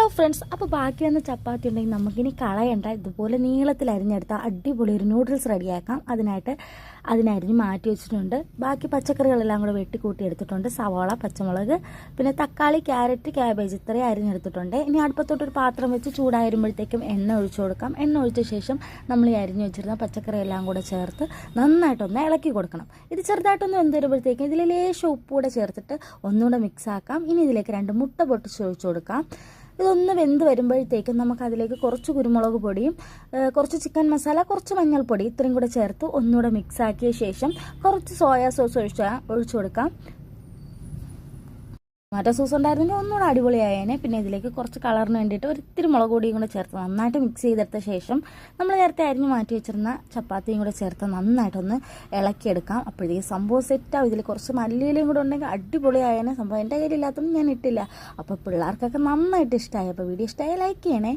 Hello friends, അപ്പോൾ ബാക്കി വന്ന ചപ്പാത്തി ഉണ്ടെങ്കിൽ നമുക്കിനി കളയണ്ട. ഇതുപോലെ നീളത്തിൽ അരിഞ്ഞെടുത്താൽ അടിപൊളി ഒരു നൂഡിൽസ് റെഡിയാക്കാം. അതിനരിഞ്ഞ് മാറ്റി വെച്ചിട്ടുണ്ട്. ബാക്കി പച്ചക്കറികളെല്ലാം കൂടെ വെട്ടിക്കൂട്ടി എടുത്തിട്ടുണ്ട്. സവാള, പച്ചമുളക്, പിന്നെ തക്കാളി, ക്യാരറ്റ്, ക്യാബേജ് ഇത്രയും അരിഞ്ഞെടുത്തിട്ടുണ്ട്. ഇനി അടുപ്പത്തോട്ടൊരു പാത്രം വെച്ച് ചൂടായിരുമ്പോഴത്തേക്കും എണ്ണ ഒഴിച്ചു കൊടുക്കാം. എണ്ണ ഒഴിച്ച ശേഷം നമ്മൾ ഈ അരിഞ്ഞു വെച്ചിരുന്ന പച്ചക്കറിയെല്ലാം കൂടെ ചേർത്ത് നന്നായിട്ടൊന്ന് ഇളക്കി കൊടുക്കണം. ഇത് ചെറുതായിട്ടൊന്ന് വെന്ത് വരുമ്പോഴത്തേക്കും ഇതിൽ ലേശം ഉപ്പ് കൂടെ ചേർത്തിട്ട് ഒന്നുകൂടെ മിക്സ് ആക്കാം. ഇനി ഇതിലേക്ക് 2 മുട്ട പൊട്ടിച്ച് ഒഴിച്ചു കൊടുക്കാം. ഇതൊന്ന് വെന്ത് വരുമ്പോഴത്തേക്കും നമുക്ക് അതിലേക്ക് കുറച്ച് കുരുമുളക് പൊടിയും കുറച്ച് ചിക്കൻ മസാല, കുറച്ച് മഞ്ഞൾപ്പൊടി ഇത്രയും കൂടെ ചേർത്ത് ഒന്നുകൂടെ മിക്സ് ആക്കിയ ശേഷം കുറച്ച് സോയാ സോസ് ഒഴിച്ചു കൊടുക്കാം. ടൊമാറ്റോ സോസ് ഉണ്ടായിരുന്നെങ്കിൽ ഒന്നുകൂടെ അടിപൊളിയായേനെ. പിന്നെ ഇതിലേക്ക് കുറച്ച് കളറിന് വേണ്ടിയിട്ട് ഒരിത്തിരി മുളക് പൊടിയും കൂടെ ചേർത്ത് നന്നായിട്ട് മിക്സ് ചെയ്തെടുത്ത ശേഷം നമ്മൾ നേരത്തെ അരിഞ്ഞ് മാറ്റി വെച്ചിരുന്ന ചപ്പാത്തിയും കൂടെ ചേർത്ത് നന്നായിട്ടൊന്ന് ഇളക്കിയെടുക്കാം. അപ്പോഴത്തേക്ക് സംഭവം സെറ്റാവും. ഇതിൽ കുറച്ച് മല്ലിയിലയും കൂടെ ഉണ്ടെങ്കിൽ അടിപൊളിയായേനെ. സംഭവം എൻ്റെ കയ്യിലില്ലാത്തതും ഞാൻ ഇട്ടില്ല. അപ്പോൾ പിള്ളേർക്കൊക്കെ നന്നായിട്ട് ഇഷ്ടമായി. അപ്പോൾ വീഡിയോ ഇഷ്ടമായി ലൈക്ക് ചെയ്യണേ.